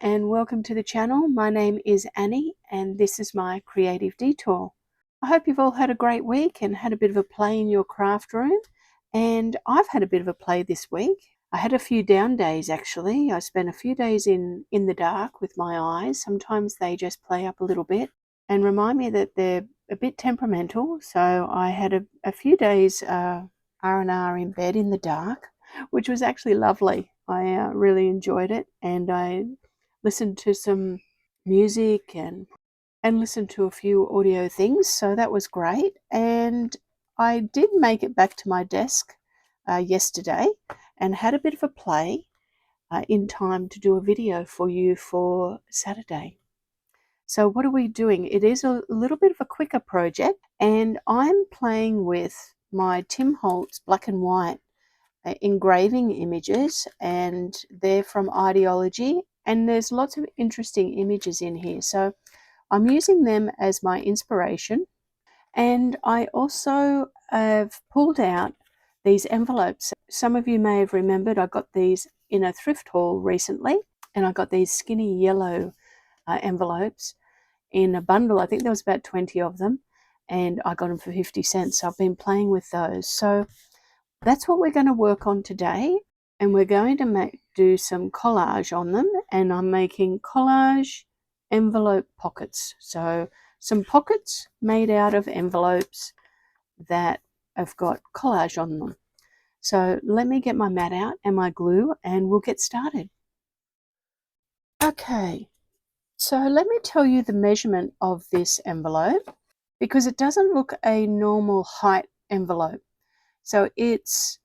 and welcome to the channel. My name is Annie and this is my creative detour. I hope you've all had a great week and had a bit of a play in your craft room, and I've had a bit of a play this week. I had a few down days actually. I spent a few days in the dark with my eyes. Sometimes they just play up a little bit and remind me that they're a bit temperamental, so I had a few days R&R in bed in the dark, which was actually lovely. I really enjoyed it, and I listened to some music and listened to a few audio things, so that was great. And I did make it back to my desk yesterday and had a bit of a play in time to do a video for you for Saturday. So what are we doing? It is a little bit of a quicker project, and I'm playing with my Tim Holtz black and white engraving images, and they're from Ideology, and there's lots of interesting images in here, so I'm using them as my inspiration. And I also have pulled out these envelopes. Some of you may have remembered I got these in a thrift haul recently, and I got these skinny yellow envelopes in a bundle. I think there was about 20 of them, and I got them for 50 cents. So I've been playing with those. So that's what we're going to work on today, and we're going to do some collage on them, and I'm making collage envelope pockets. So some pockets made out of envelopes that have got collage on them. So let me get my mat out and my glue and we'll get started. Okay, so let me tell you the measurement of this envelope, because it doesn't look a normal height envelope. So it's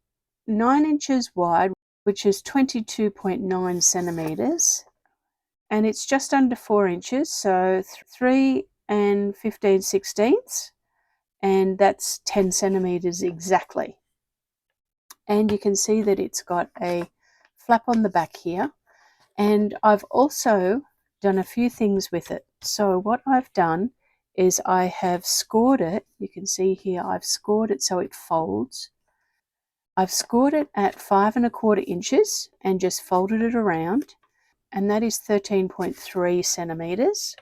9 inches wide, which is 22.9 centimeters, and it's just under 4 inches, so 3 and 15/16, and that's 10 centimeters exactly. And you can see that it's got a flap on the back here, and I've also done a few things with it. So what I've done is I have scored it. You can see here I've scored it so it folds. I've scored it at 5 1/4 inches and just folded it around, and that is 13.3 centimeters.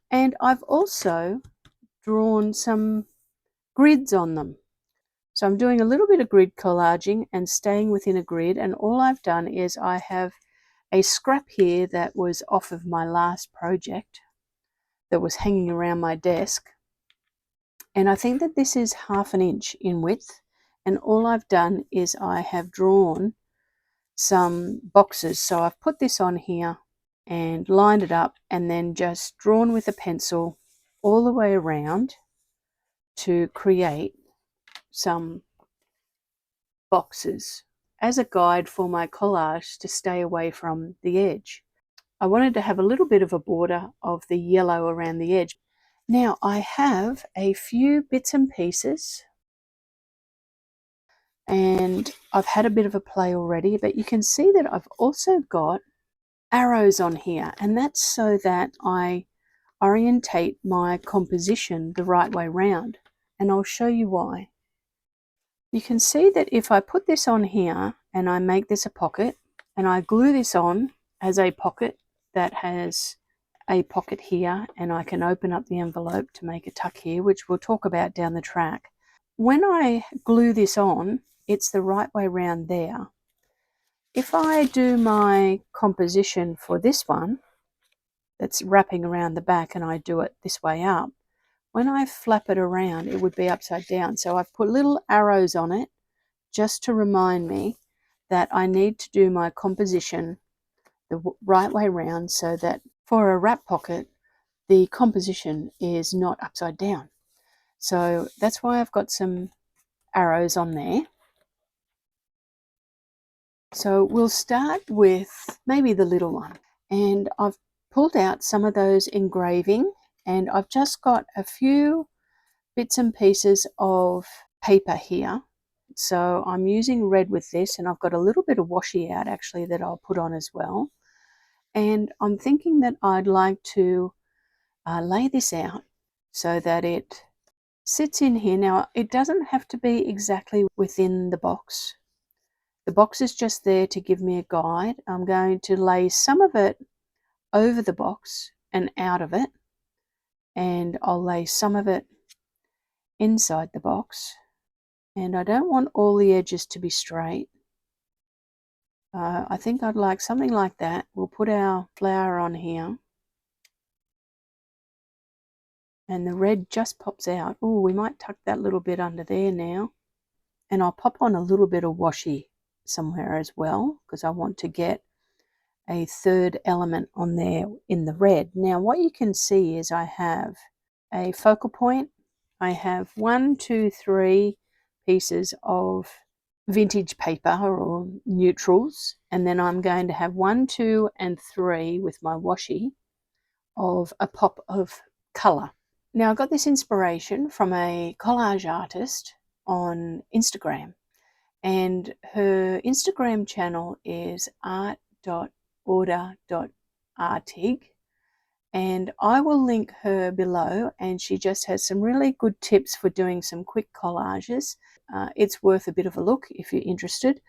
And I've also drawn some grids on them. So I'm doing a little bit of grid collaging and staying within a grid, and all I've done is I have a scrap here that was off of my last project that was hanging around my desk, and I think that this is 1/2 inch in width, and all I've done is I have drawn some boxes. So I've put this on here and lined it up, and then just drawn with a pencil all the way around to create some boxes as a guide for my collage to stay away from the edge. I wanted to have a little bit of a border of the yellow around the edge. Now I have a few bits and pieces, and I've had a bit of a play already, but you can see that I've also got arrows on here, and that's so that I orientate my composition the right way round, and I'll show you why. You can see that if I put this on here and I make this a pocket and I glue this on as a pocket that has a pocket here, and I can open up the envelope to make a tuck here, which we'll talk about down the track. When I glue this on, it's the right way round there. If I do my composition for this one that's wrapping around the back and I do it this way up, when I flap it around, it would be upside down. So I've put little arrows on it just to remind me that I need to do my composition the right way round, so that for a wrap pocket, the composition is not upside down. So that's why I've got some arrows on there. So we'll start with maybe the little one, and I've pulled out some of those engraving, and I've just got a few bits and pieces of paper here. So I'm using red with this, and I've got a little bit of washi out actually that I'll put on as well. And I'm thinking that I'd like to lay this out so that it sits in here. Now it doesn't have to be exactly within the box. The box is just there to give me a guide. I'm going to lay some of it over the box and out of it, and I'll lay some of it inside the box. And I don't want all the edges to be straight. I think I'd like something like that. We'll put our flower on here. And the red just pops out. Oh, we might tuck that little bit under there now. And I'll pop on a little bit of washi somewhere as well, because I want to get a third element on there in the red. Now what you can see is I have a focal point. I have 1, 2, 3 pieces of vintage paper or neutrals, and then I'm going to have 1, 2, and 3 with my washi of a pop of colour. Now I got this inspiration from a collage artist on Instagram, and her Instagram channel is art.order.artig, and I will link her below, and she just has some really good tips for doing some quick collages. It's worth a bit of a look if you're interested.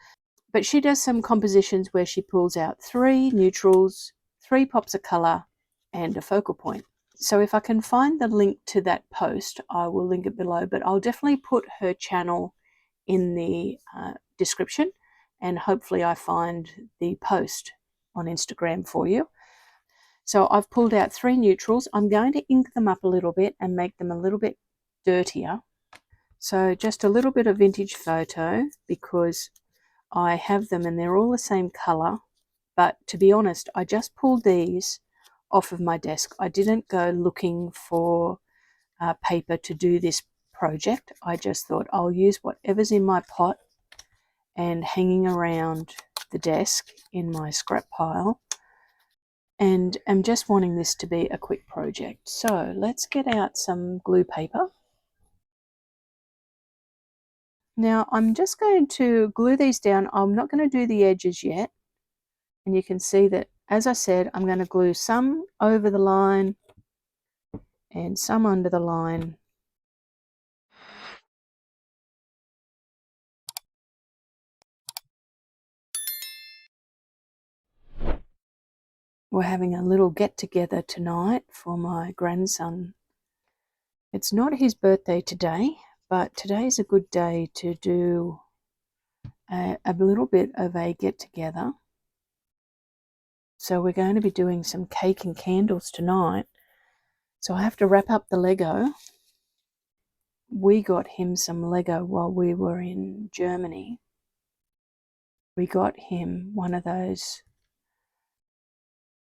But she does some compositions where she pulls out 3 neutrals, 3 pops of colour, and a focal point. So if I can find the link to that post, I will link it below, but I'll definitely put her channel in the description, and hopefully I find the post on Instagram for you. So I've pulled out 3 neutrals. I'm going to ink them up a little bit and make them a little bit dirtier. So just a little bit of vintage photo, because I have them and they're all the same colour. But to be honest, I just pulled these off of my desk. I didn't go looking for paper to do this project. I just thought I'll use whatever's in my pot and hanging around the desk in my scrap pile. And I'm just wanting this to be a quick project. So let's get out some glue paper. Now I'm just going to glue these down. I'm not going to do the edges yet. And you can see that, as I said, I'm going to glue some over the line and some under the line. We're having a little get together tonight for my grandson. It's not his birthday today, but today's a good day to do a little bit of a get together. So we're going to be doing some cake and candles tonight. So I have to wrap up the Lego. We got him some Lego while we were in Germany. We got him one of those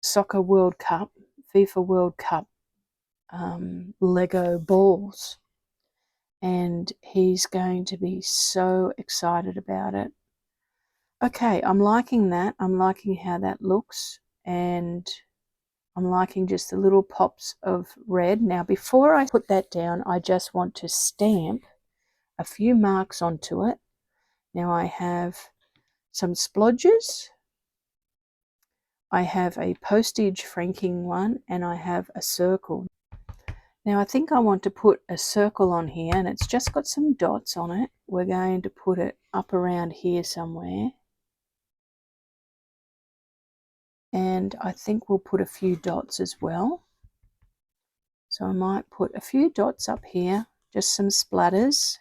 Soccer World Cup, FIFA World Cup Lego balls, and he's going to be so excited about it. Okay, I'm liking that. I'm liking how that looks, and I'm liking just the little pops of red. Now before I put that down, I just want to stamp a few marks onto it. Now I have some splodges, I have a postage franking one, and I have a circle. Now I think I want to put a circle on here, and it's just got some dots on it. We're going to put it up around here somewhere. And I think we'll put a few dots as well. So I might put a few dots up here, just some splatters.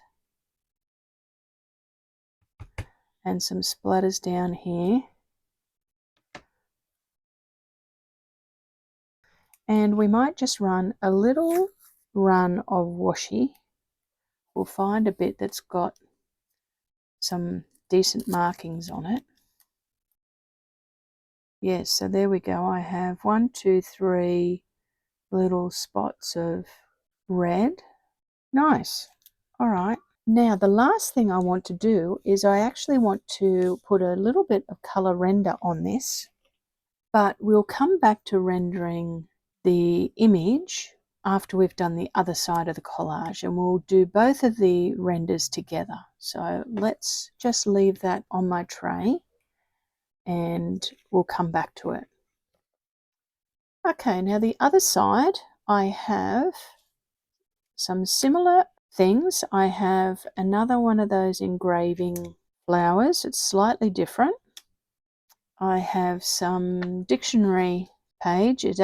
And some splatters down here. And we might just run a little run of washi. We'll find a bit that's got some decent markings on it. Yes, so there we go. I have 1, 2, 3 little spots of red. Nice. All right. Now the last thing I want to do is I actually want to put a little bit of color render on this, but we'll come back to rendering the image after we've done the other side of the collage, and we'll do both of the renders together. So let's just leave that on my tray and we'll come back to it. Okay, now the other side, I have some similar things. I have another one of those engraving flowers. It's slightly different. I have some dictionary page. It's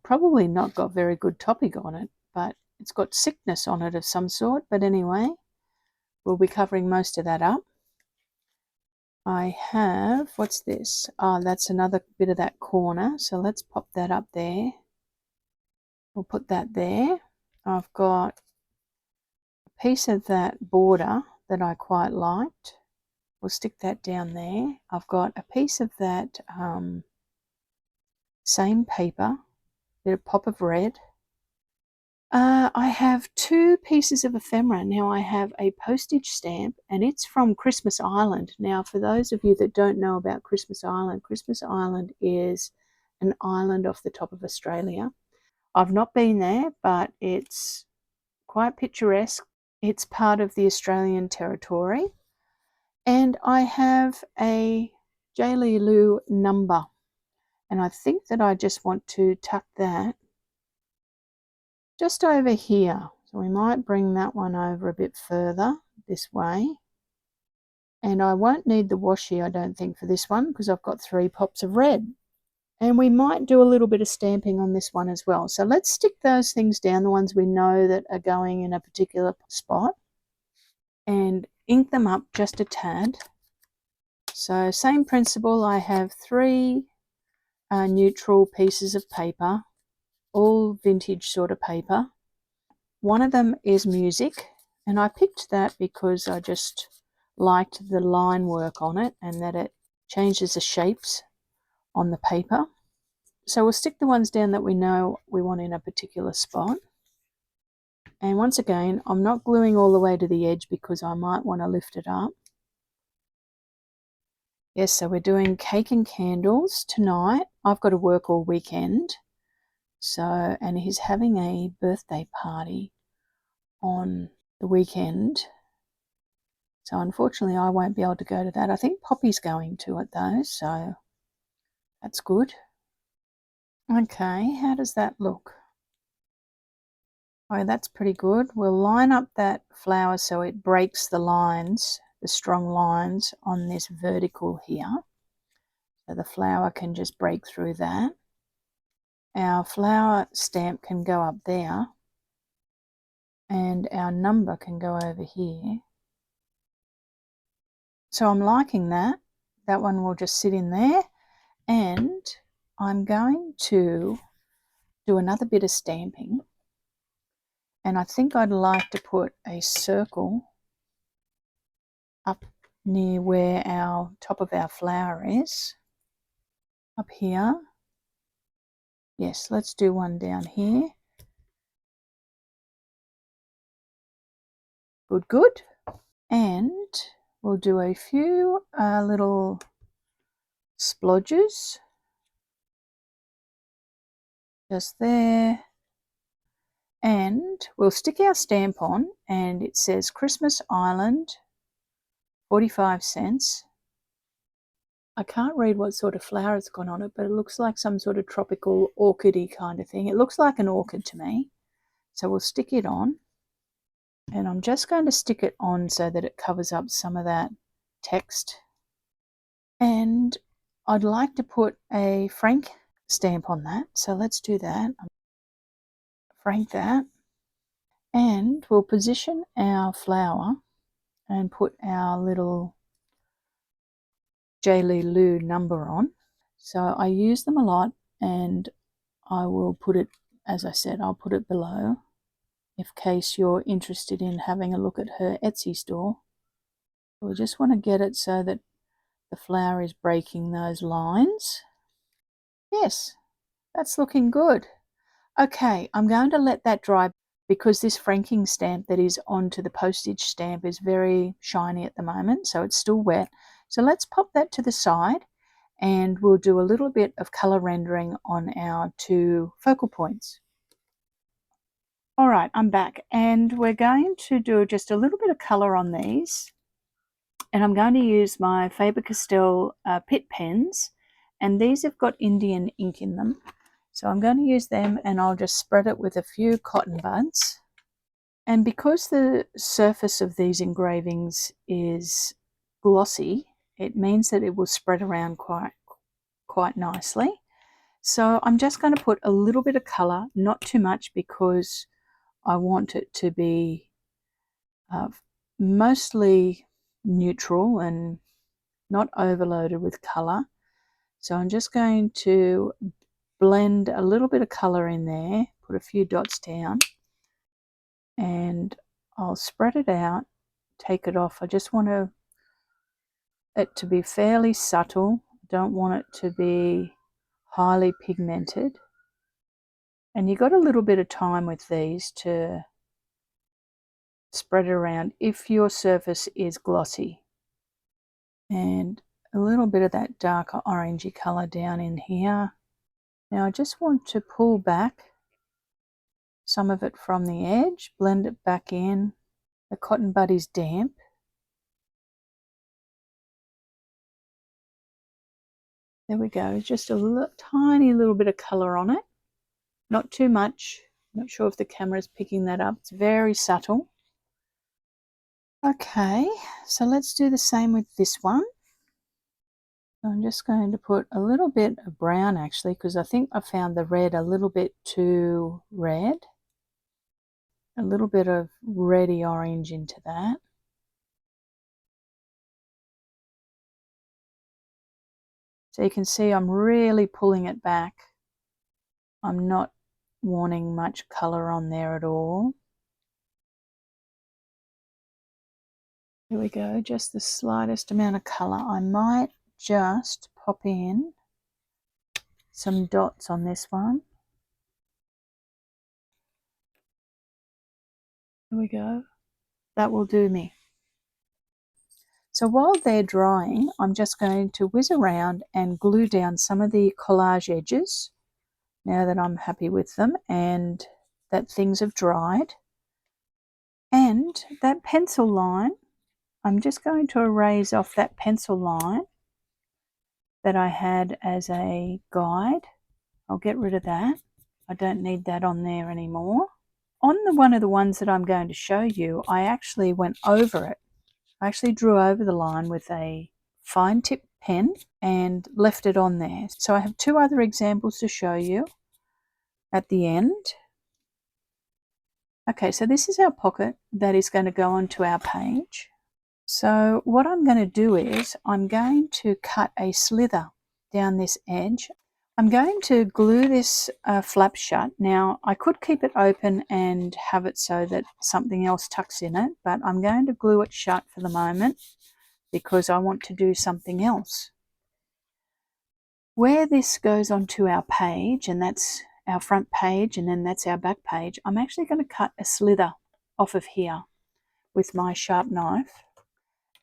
probably not got very good topic on it, but it's got sickness on it of some sort. But anyway, we'll be covering most of that up. I have, what's this? Oh, that's another bit of that corner. So let's pop that up there. We'll put that there. I've got a piece of that border that I quite liked. We'll stick that down there. I've got a piece of that same paper, bit of pop of red. I have two pieces of ephemera. Now I have a postage stamp and it's from Christmas Island. Now for those of you that don't know about Christmas Island is an island off the top of Australia. I've not been there, but it's quite picturesque. It's part of the Australian territory. And I have a JLeeLoo number. And I think that I just want to tuck that just over here. So we might bring that one over a bit further this way. And I won't need the washi, I don't think, for this one because I've got 3 pops of red. And we might do a little bit of stamping on this one as well. So let's stick those things down, the ones we know that are going in a particular spot, and ink them up just a tad. So same principle, I have 3 neutral pieces of paper, all vintage sort of paper. One of them is music, and I picked that because I just liked the line work on it and that it changes the shapes on the paper. So we'll stick the ones down that we know we want in a particular spot. And once again, I'm not gluing all the way to the edge because I might want to lift it up. Yes, so we're doing cake and candles tonight. I've got to work all weekend. And he's having a birthday party on the weekend. So unfortunately, I won't be able to go to that. I think Poppy's going to it though, so that's good. Okay, how does that look? Oh, that's pretty good. We'll line up that flower so it breaks the lines, the strong lines on this vertical here. So the flower can just break through that. Our flower stamp can go up there and our number can go over here. So I'm liking that. That one will just sit in there, and I'm going to do another bit of stamping, and I think I'd like to put a circle up near where our top of our flower is, up here. Yes, let's do one down here. Good, good. And we'll do a few little splodges just there. And we'll stick our stamp on, and it says Christmas Island, 45 cents. I can't read what sort of flower it's got on it, but it looks like some sort of tropical orchidy kind of thing. It looks like an orchid to me. So we'll stick it on. And I'm just going to stick it on so that it covers up some of that text. And I'd like to put a frank stamp on that. So let's do that. Frank that. And we'll position our flower and put our little JLeeLoo number on. So I use them a lot, and I will put it, as I said, I'll put it below in case you're interested in having a look at her Etsy store. We just want to get it so that the flower is breaking those lines. Yes, that's looking good. Okay, I'm going to let that dry because this franking stamp that is onto the postage stamp is very shiny at the moment, so it's still wet. So let's pop that to the side, and we'll do a little bit of colour rendering on our 2 focal points. All right, I'm back, and we're going to do just a little bit of colour on these, and I'm going to use my Faber-Castell Pitt pens, and these have got Indian ink in them. So I'm going to use them, and I'll just spread it with a few cotton buds. And because the surface of these engravings is glossy, it means that it will spread around quite nicely. So I'm just going to put a little bit of colour, not too much, because I want it to be mostly neutral and not overloaded with colour. So I'm just going to blend a little bit of colour in there, put a few dots down, and I'll spread it out, take it off. I just want it to be fairly subtle. I don't want it to be highly pigmented. And you got a little bit of time with these to spread it around if your surface is glossy. And a little bit of that darker orangey colour down in here. Now I just want to pull back some of it from the edge, blend it back in. The cotton bud is damp. There we go, just a tiny little bit of colour on it. Not too much. Not sure if the camera is picking that up. It's very subtle. Okay, so let's do the same with this one. I'm just going to put a little bit of brown actually, because I think I found the red a little bit too red. A little bit of reddy orange into that. So you can see I'm really pulling it back. I'm not wanting much colour on there at all. Here we go, just the slightest amount of colour. I might just pop in some dots on this one. Here we go. That will do me. So while they're drying, I'm just going to whiz around and glue down some of the collage edges now that I'm happy with them and that things have dried. And that pencil line, I'm just going to erase off that pencil line that I had as a guide. I'll get rid of that. I don't need that on there anymore. On one of the ones that I'm going to show you, I actually went over it. I actually drew over the line with a fine tip pen and left it on there. So I have two other examples to show you at the end. Okay, so this is our pocket that is going to go onto our page. So what I'm going to do is I'm going to cut a slither down this edge. I'm going to glue this flap shut. Now I could keep it open and have it so that something else tucks in it, but I'm going to glue it shut for the moment because I want to do something else. Where this goes onto our page, and that's our front page and then that's our back page, I'm actually going to cut a slither off of here with my sharp knife.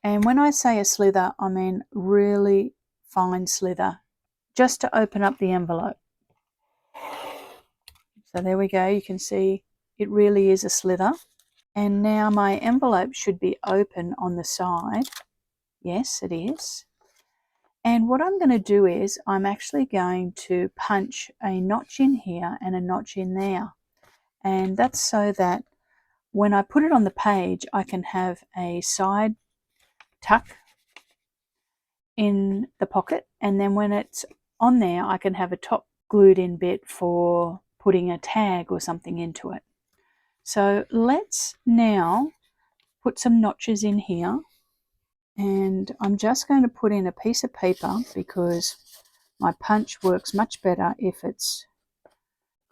And when I say a slither, I mean really fine slither, just to open up the envelope. So there we go, you can see it really is a slither. And now my envelope should be open on the side. Yes, it is. And what I'm going to do is I'm actually going to punch a notch in here and a notch in there. And that's so that when I put it on the page, I can have a side tuck in the pocket. And then when it's on there, I can have a top glued in bit for putting a tag or something into it. So let's now put some notches in here. And I'm just going to put in a piece of paper because my punch works much better if it's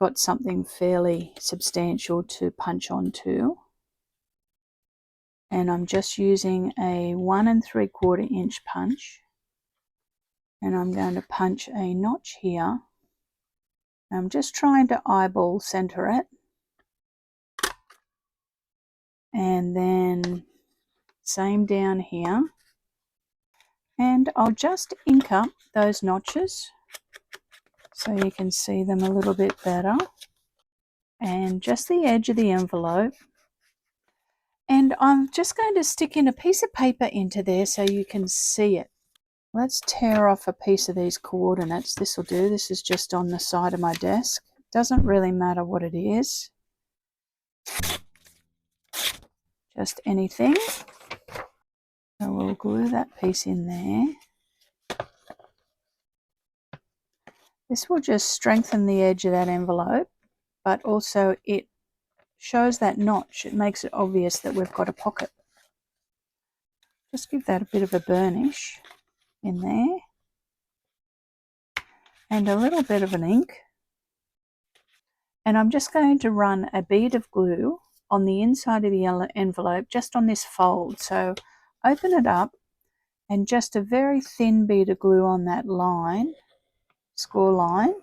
got something fairly substantial to punch onto. And I'm just using a 1 3/4 inch punch. And I'm going to punch a notch here. I'm just trying to eyeball center it. And then same down here. And I'll just ink up those notches so you can see them a little bit better. And just the edge of the envelope. And I'm just going to stick in a piece of paper into there so you can see it. Let's tear off a piece of these coordinates. This will do. This is just on the side of my desk. Doesn't really matter what it is. Just anything. So we'll glue that piece in there. This will just strengthen the edge of that envelope, but also it shows that notch. It makes it obvious that we've got a pocket. Just give that a bit of a burnish in there and a little bit of an ink. And I'm just going to run a bead of glue on the inside of the envelope, just on this fold. So open it up and just a very thin bead of glue on that line, score line,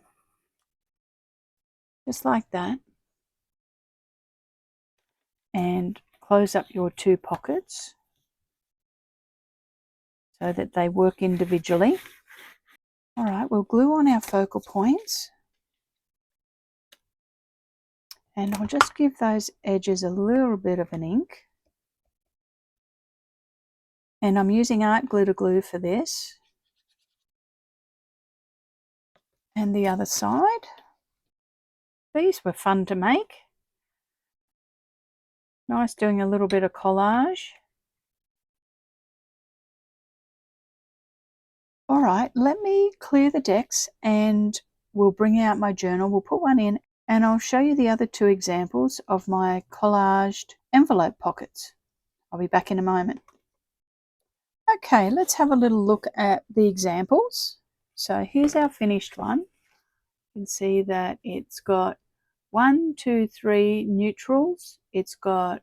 just like that. And close up your two pockets so that they work individually. All right, we'll glue on our focal points. And I'll just give those edges a little bit of an ink. And I'm using art glitter glue for this. And the other side. These were fun to make. Nice doing a little bit of collage. All right, let me clear the decks and we'll bring out my journal. We'll put one in and I'll show you the other two examples of my collaged envelope pockets. I'll be back in a moment. Okay, let's have a little look at the examples. So here's our finished one. You can see that it's got 1, 2, 3 neutrals. It's got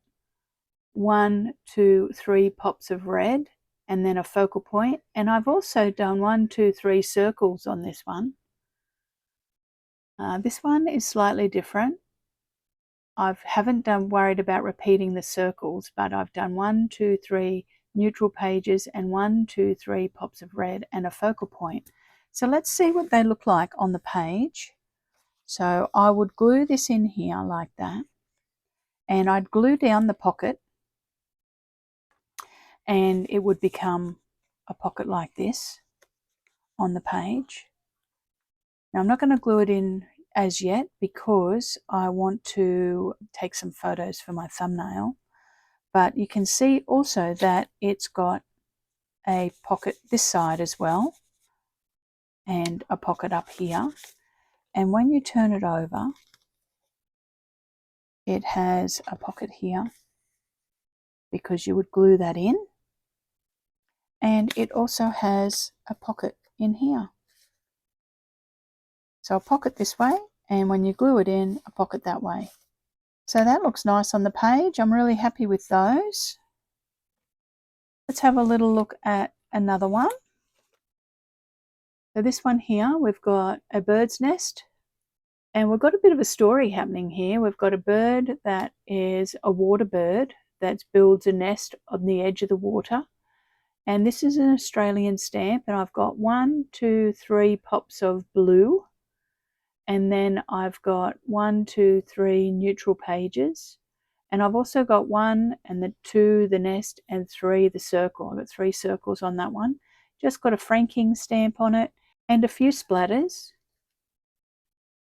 1, 2, 3 pops of red and then a focal point. And I've also done 1, 2, 3 circles on this one. This one is slightly different. I haven't worried about repeating the circles, but I've done 1, 2, 3 neutral pages and 1, 2, 3 pops of red and a focal point. So let's see what they look like on the page. So I would glue this in here like that, and I'd glue down the pocket and it would become a pocket like this on the page. Now I'm not going to glue it in as yet because I want to take some photos for my thumbnail, but you can see also that it's got a pocket this side as well and a pocket up here, and when you turn it over it has a pocket here because you would glue that in, and it also has a pocket in here. So a pocket this way, and when you glue it in, a pocket that way. So that looks nice on the page. I'm really happy with those. Let's have a little look at another one. So this one here, we've got a bird's nest, and we've got a bit of a story happening here. We've got a bird that is a water bird that builds a nest on the edge of the water. And this is an Australian stamp, and I've got 1, 2, 3 pops of blue. And then I've got 1, 2, 3 neutral pages. And I've also got 1 and the 2 the nest and 3 the circle. I've got 3 circles on that one. Just got a franking stamp on it and a few splatters.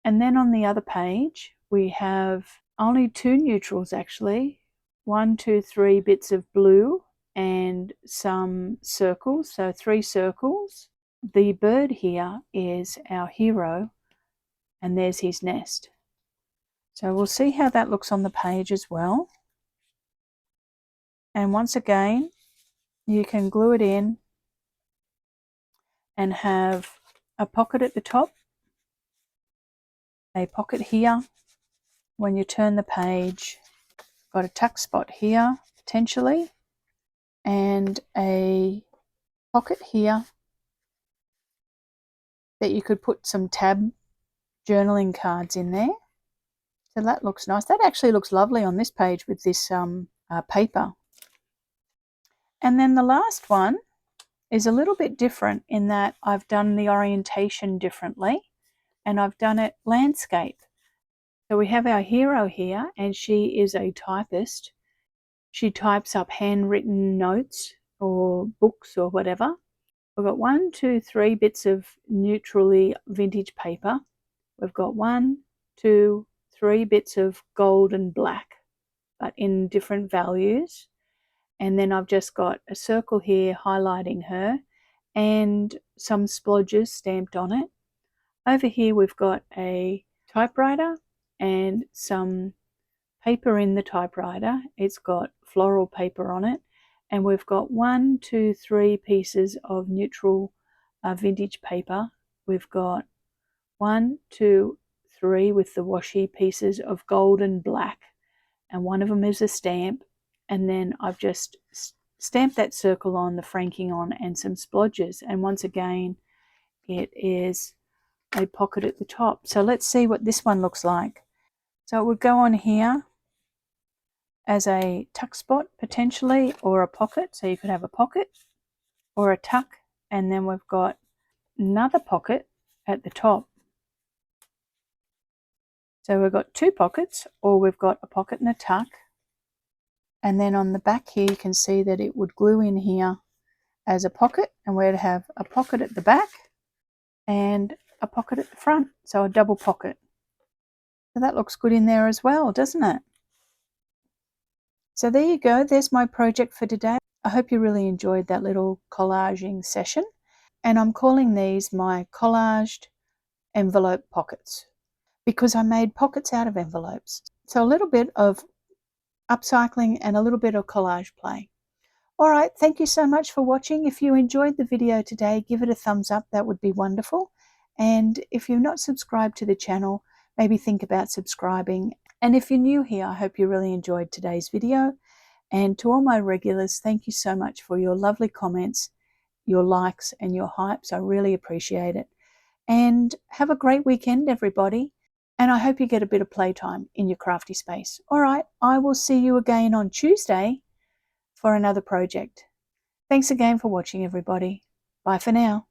And then on the other page we have only 2 neutrals actually. 1, 2, 3 bits of blue and some circles, so 3 circles. The bird here is our hero, and there's his nest. So we'll see how that looks on the page as well. And once again, you can glue it in and have a pocket at the top, a pocket here. When you turn the page, got a tuck spot here potentially, and a pocket here that you could put some tab journaling cards in there. So that looks nice. That actually looks lovely on this page with this paper. And then the last one is a little bit different in that I've done the orientation differently, and I've done it landscape. So we have our hero here, and she is a typist. She types up handwritten notes or books or whatever. We've got 1, 2, 3 bits of neutrally vintage paper. We've got 1, 2, 3 bits of gold and black, but in different values. And then I've just got a circle here highlighting her and some splodges stamped on it. Over here we've got a typewriter and some paper in the typewriter. It's got floral paper on it, and we've got 1, 2, 3 pieces of neutral vintage paper. We've got 1, 2, 3 with the washi pieces of gold and black, and one of them is a stamp, and then I've just stamped that circle on, the franking on, and some splodges, and once again it is a pocket at the top. So let's see what this one looks like. So it would go on here as a tuck spot potentially, or a pocket, so you could have a pocket or a tuck, and then we've got another pocket at the top. So we've got 2 pockets, or we've got a pocket and a tuck, and then on the back here you can see that it would glue in here as a pocket, and we'd have a pocket at the back and a pocket at the front, so a double pocket. So that looks good in there as well, doesn't it? So there you go, there's my project for today. I hope you really enjoyed that little collaging session, and I'm calling these my collaged envelope pockets because I made pockets out of envelopes. So a little bit of upcycling and a little bit of collage play. All right, thank you so much for watching. If you enjoyed the video today, give it a thumbs up, that would be wonderful. And if you're not subscribed to the channel, maybe think about subscribing. And if you're new here, I hope you really enjoyed today's video. And to all my regulars, thank you so much for your lovely comments, your likes and your hypes. I really appreciate it. And have a great weekend, everybody. And I hope you get a bit of playtime in your crafty space. All right, I will see you again on Tuesday for another project. Thanks again for watching, everybody. Bye for now.